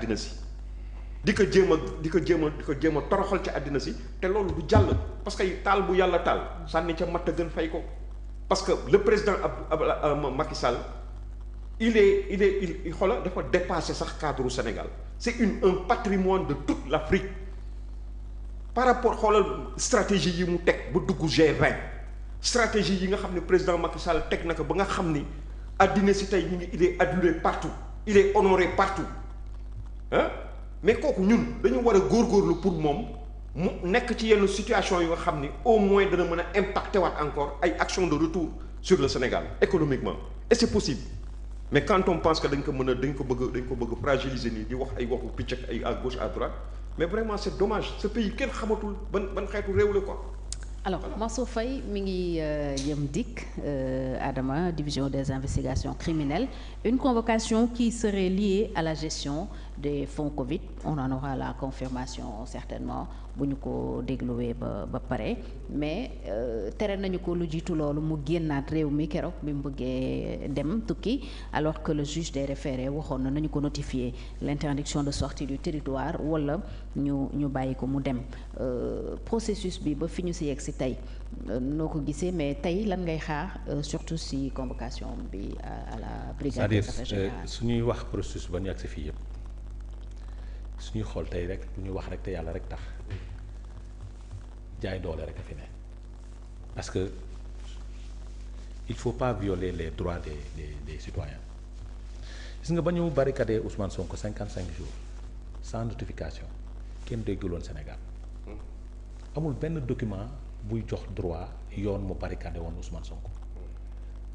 àddina si di ko jéem a toroxal ci àddina si te loolu du jàll parce que taal bu yàlla taal sànni ca matt gën fay ko parce que le président Macky Sall il xoola dafa dépassé sax cadre Sénégal c'est un patrimoine de toute l'Afrique par rapport xoolal stratégie yi mu teg ba dugg G20 stratégie yi nga xam ne président Macky Sall teg na ko ba nga xam ni àddina si tey ñu ngi il est adulé partout il est honoré partout ah mais kooku ñun dañu war a góorgóorlu pour moom mu nekk ci yenn situation yi nga xam ni au moins dana mën a impacter waat encore ay actions de retour sur le Sénégal économiquement et c'est possible mais quand on pense que dañ ko bëgg fragiliser nii di wax ay waxu picc ak ay à gauche à droite mais vraiment c'est dommage ce pays kenn xamatul ban xeetu réew la quoi. alors Mansour Faye mi ngi jëm dikk Adama division des investigations criminelles une convocation qui serait liée à la gestion des fonds Covid on en aura la confirmation certainement bu ñu ko dégluwee ba pare mais tere nañu ko lu jiitu loolu mu génnaat réew mi keroog bi mu bëggee dem tukki alors que le juge des référés waxoon na nañu ko notifier l'interdiction de sortie du territoire wala ñu bàyyi ko mu dem processus bi ba fi ñu si yegg si tey noo ko gisee mais tey lan ngay xaar surtout si convocation bi à la brigade des affaires générales. suñuy wax processus ba ñu yegg si fii yëpp suñuy xool tey rek ñu wax rek te yàlla rek tax jaay doole rek a fi ne parce que il faut pas violer les droits des citoyens gis nga ba ñu barricadé Ousmane Sonko 55 jours sans notification kenn dégguloon Sénégal amul benn document buy jox droit yoon mu barricadé woon Ousmane Sonko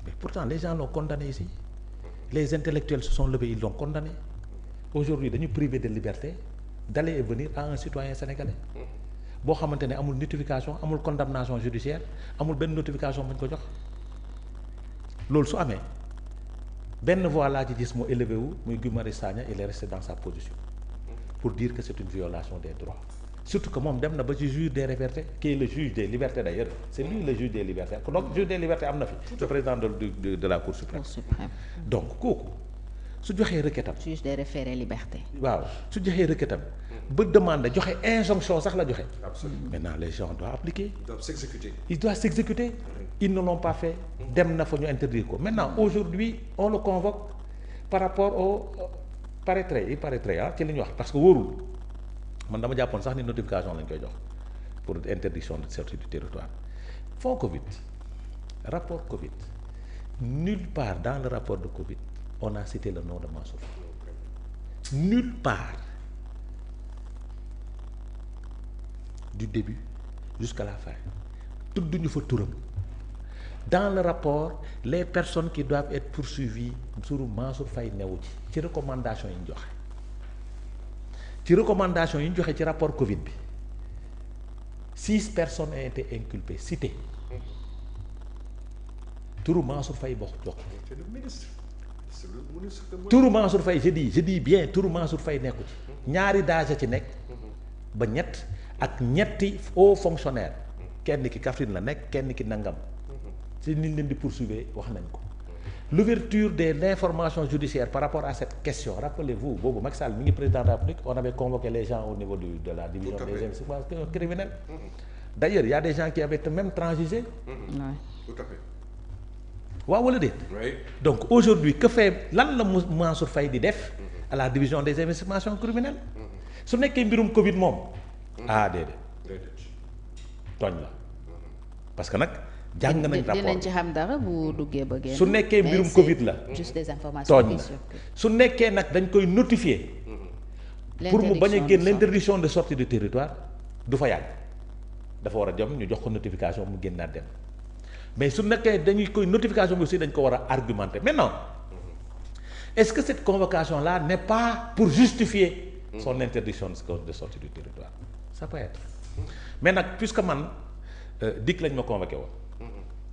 mais pourtant les gens l'ont condamné ici les intellectuels se sont levés ils l'ont condamné aujourd'hui dañu privé de liberté d'aller et venir à un citoyen sénégalais boo xamante ne amul notification amul condamnation judiciaire amul benn notification bu ñu ko jox loolu su amee benn voix laa ci gis mu élevé wu muy Guy Marius Sagna il est resté dans sa position pour dire que c'est une violation des droits surtout que moom dem na ba ci juge des libertés qui est le juge des libertés d'ailleurs c'est lui le juge des libertés donc juge des libertés am na fi le président de la Cour suprême donc kooku su joxee requêtam juge des référés liberté waaw su joxee requêtam ba demande joxe injonction sax la joxe maintenant les gens doivent appliquer ils doivent s'exécuter ils ne l'ont pas fait dem na fa ñu interdire ko maintenant aujourd'hui on le convoque par rapport au il paraîtrait ci li ñu wax parce que wóorul man dama jàppoon sax ni notification lañ koy jox pour interdiction de sortie du territoire fonds Covid rapport Covid nulle part dans le rapport de Covid on a cité le nom de Mansour nulle part du début jusqu'à la fin tudduñu fa turam dans le rapport les personnes qui doivent être poursuivies sur Mansour Faye newu ci recommandation yi ñu joxe ci recommandation yi ñu joxe ci rapport Covid bi 6 personnes ont été inculpées citées turu Mansour Faye bokk jox turu Mansour Faye je dis bien turu Mansour Faye nekku ci ñaari daja ci nekk ba ñett ak ñetti hauts fonctionnaires kenn ki Kaffrine la nekk kenn ki nangam ci niñ leen di poursuivre wax nañ ko l'ouverture de l'information judiciaire par rapport à cette question rappelez-vous boobu Macky Sall mi ngi président de la République on avait convoqué les gens au niveau de la division des investigations criminelles d'ailleurs il y a des gens qui avaient même transigé tout à fait waaw wala déet donc aujourd'hui que fait lan la Mansour Faye di def à la division des investigations criminelles su nekkee mbirum Covid moom déedéet tooñ la parce que nag jàng nañ rapport dinañ ci xam dara bu duggee ba génn su nekkee mbirum Covid la juste des informations tooñ la su nekkee nag dañ koy notifier pour mu bañ a génn l'interdiction de sortie du territoire du fa yàgg dafa war a jëm ñu jox ko notification mu génnaat dem mais su nekkee dañuy koy notification bi aussi dañ ko war a argumenter maintenant est-ce que cette convocation là n'est pas pour justifier son interdiction de sortie du territoire ça peut être mais nag puisque man dikk lañ ma convoqué woon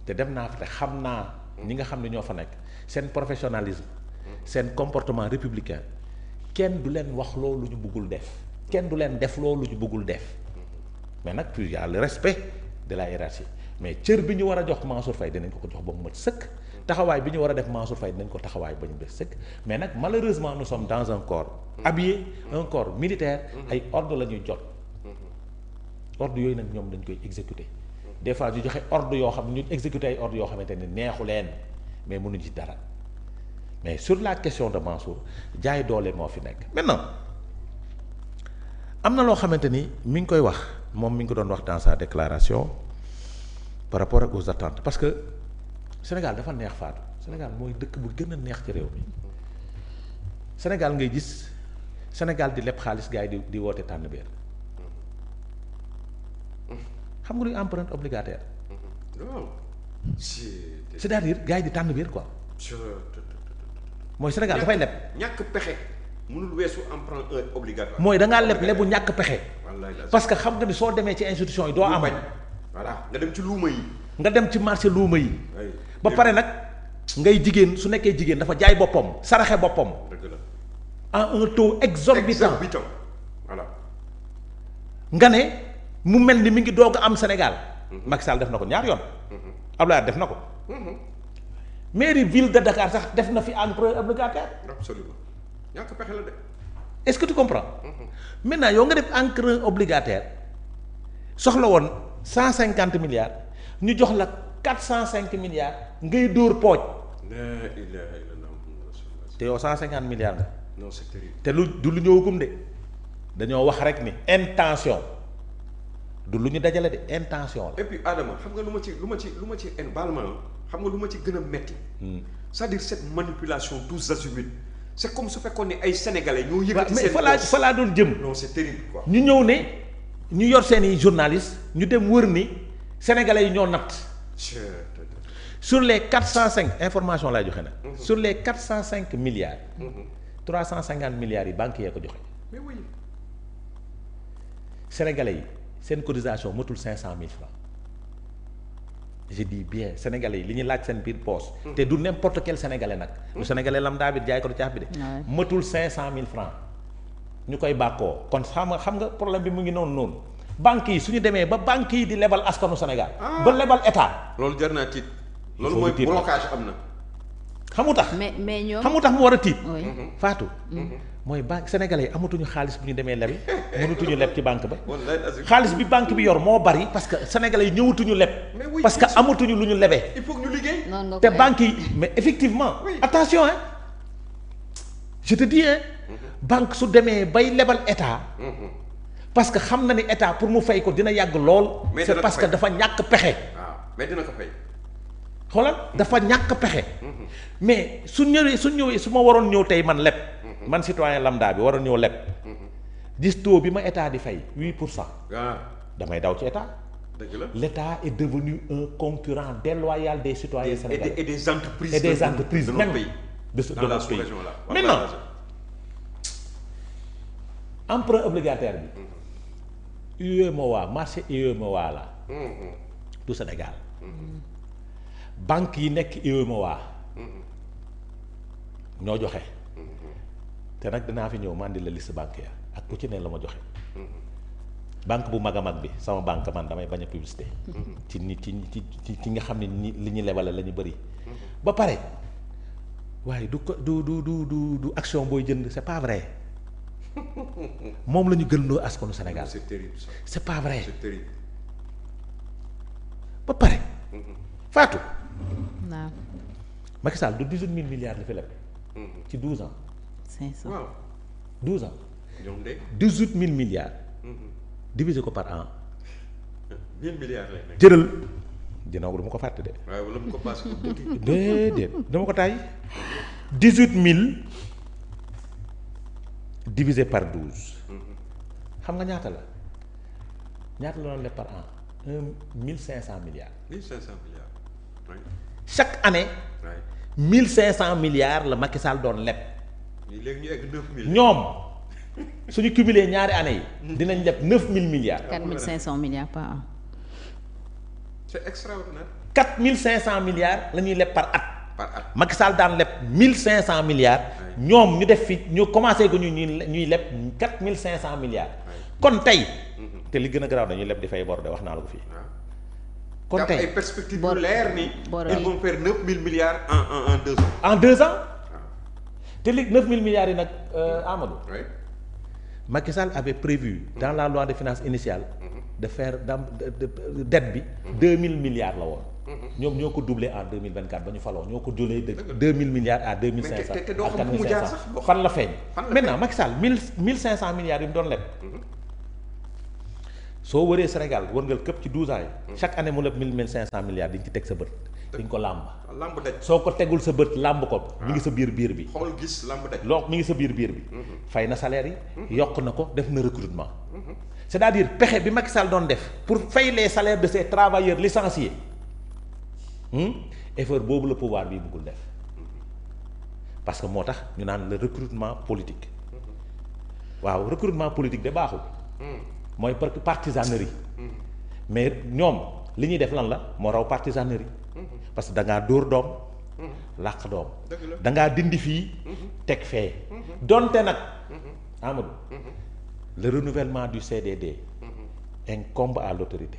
te dem naa fa te xam naa ñi nga xam ne ñoo fa nekk seen professionnalisme seen comportement républicain kenn du leen wax loolu ñu bëggul def kenn du leen def loolu ñu bëggul def mais nag puis y a le respect de la hiérarchie mais cër bi ñu war a jox Mansour Faye dinañ ko jox ba mu mat sëkk taxawaay bi ñu war a def Mansour Faye dinañ ko taxawaay ba ñu def sëkk mais nag malheureusement nous sommes dans un corps habillé un corps militaire ay ordre la ñuy jot ordre yooyu nag ñoom dañ koy exécuter des fois ñu joxe ordre yoo xam ñu exécuter ay ordre yoo xamante ne neexu leen mais mënuñ ci dara mais sur la question de Mansour jaay doole moo fi nekk maintenant am na loo xamante ni mi ngi koy wax moom mi ngi ko doon wax dans sa déclaration par rapport ak aux attentes parce que Sénégal dafa neex Fatou Sénégal mooy dëkk bu gën a neex ci réew mi Sénégal ngay gis Sénégal di leb xaalis gars yi di woote tànn biir xam nga luy empreinte obligataire. c'est-à-dire gars yi di tànn biir quoi. mooy Sénégal dafay leb. ñàkk pexe mënul weesu emprunt obligatoire. mooy da ngaa leb lebu ñàkk pexe. parce que xam nga ni soo demee ci institution yi doo am. voilà nga dem ci luuma yi. nga dem ci marché luuma yi. ba pare nag ngay jigéen su nekkee jigéen dafa jaay boppam saraxe boppam. dëgg la à un taux exorbitant. voilà. nga ne mu mel ni mi ngi doog a am Sénégal. Macky Sall def na ko ñaar yoon. Abdoulaye def na ko. mairie ville de Dakar sax def na fi emprunt obligataire. absolument ñàkk pexe la de. est-ce que tu comprends. maintenant yow nga def emprunt obligataire soxla woon 150 milliards ñu jox la 405 milliards ngay dóor pooj. la ilaha illallah. te yow 150 milliards nga. non c'est terrible. te du lu ñëwagum de dañoo wax rek ni intention du lu ñu dajale de intention la. et puis Adama xam nga lu ma ci baal ma xam nga lu ma ci gën a metti. c'est-à-dire cette manipulation tous azimuts c'est comme su fekkoon ne ay sénégalais ñoo yëkkati seen mais fa laa doon jëm. non c'est terrible quoi. ñu ñëw ne ñu yor seeni journalistes ñu dem wër ni sénégalais yi ñoo natt. sur les 405 information laay joxe nag. sur les 405 milliards. 350 milliards yi banques yee ko joxe. mais oui. sénégalais yi seen cotisation motul 500 000 francs. je dis bien sénégalais yi li ñuy laaj seen biir poche. te du n'importe quel sénégalais nag. lu sénégalais lambda bi jaay ko du caaf bi de. matul 500 000 francs ñu koy bàkkoo kon xam nga problème bi mu ngi noonu banques yi su ñu demee ba banques yi di lebal askanu Sénégal. ba lebal état. loolu jar naa tiit. loolu mooy blocage am na. xamu tax mais ñoom xamu tax mu war a tiit. Fatou. mooy banque sénégalais yi amatuñu xaalis bu ñu demee lebi mënatuñu leb ci banque ba. xaalis bi banque bi yor moo bari parce que sénégalais yi ñëwatuñu leb. parce que amatuñu lu ñu lebee. il faut que ñu liggéey. te banques yi mais effectivement. attention hein je te dis hein. banque su demee bay lebal état. parce que xam na ni état pour mu fay ko dina yàgg lool. c'est parce que dafa ñàkk pexe. waaw mais dina ko fay. xoolal dafa ñàkk pexe. mais su ñëwee su ma waroon ñëw tey man leb. man citoyen lambda bi waroon ñëw leb. gis taux bi ma état di fay 8%. damay daw ci état. dëgg la l'état est devenu un concurrent déloyal des citoyens sénégalais et des entreprises. et des entreprises de même notre pays. de notre pays. maintenant emprunt obligataire bi. UEMOA marché UEMOA la. du Sénégal. banque yi nekk UEMOA. ñoo joxe. te nag dinaa fi ñëw man di la liste banque ya ak ku ci ne la ma joxe. banque bu mag a mag bi sama banque man damay bañ a publicité. ci nit ci nga xam ne ni li ñu lebale la ñu bëri. ba pare waaye du action booy jënd c'est pas vrai moom la ñu gën loo askanu Sénégal. c'est terrible ça. c'est pas vrai. c'est terrible. ba pare. Fatou. waaw. Macky Sall du 18 000 milliards la fi leb. ci 12 ans. 500 waaw. 12 ans. ñoom de. 18 000 milliards. divisé ko par an. 1000 milliards lay nekk. jëral dina ko dama ko fàtte de. waaye wala mu ko paase ko tuuti. déedéet dama ko taay. 18 000 divisé par 12. xam nga ñaata la ñaata la doon leb par an 1500 milliards. 1500 milliards. oui. chaque année. oui. 1500 milliards la Macky Sall doon leb. léegi ñu egg 9000. ñoom suñu cumulé ñaari années yi. dinañ leb 9000 milliards. 4500 milliards par an. c'est extraordinaire. 4500 milliards la ñuy leb par at. par at. Macky Sall daan leb 1500 milliards. ñoom ñu def fi ñu commencé gu ñuy leb 4500 milliards. kon tey. te li gën a garaaw dañuy leb di fay bor de wax naa la ko fii. kon tey ay perspectives yu leer ni. bor ils vont faire 9000 milliards en 2 ans. en 2 ans te léegi 9000 milliards yi nag Amadou. oui. Macky Sall avait prévu dans la loi de finances initiale de faire dette bi 2000 milliards la woon. ñoom ñoo ko doublé en 2024 ba ñu faloo ñoo ko doublé de 2000 milliards à 2500 te doo xam fu mu jaar sax fan la feeñ. maintenant Macky Sall 1500 milliards yi mu doon leb. soo wëree Sénégal wërngal këpp ci 12 ans yi. chaque année mu leb 1500 milliards di nga ci teg sa bët. di nga ko làmb. làmb daj. soo ko tegul sa bët làmb ko. mi ngi sa biir bi. xool gis làmb daj. mi ngi sa biir bi. fay na salaire yi. yokk na ko def na recrutement. c'est-à-dire pexe bi Macky Sall doon def pour fay les salaires de ses travailleurs licenciés. effort boobu la pouvoir bi bëggul def parce que moo tax ñu naan le recrutement politique waaw recrutement politique de baaxul mooy partisanerie mais ñoom li ñuy def lan la moo raw partisanerie parce que da ngaa dóor doom làq doom da ngaa dindi fii teg fee donte nag Amadou le renouvellement du CDD incombe à l'autorité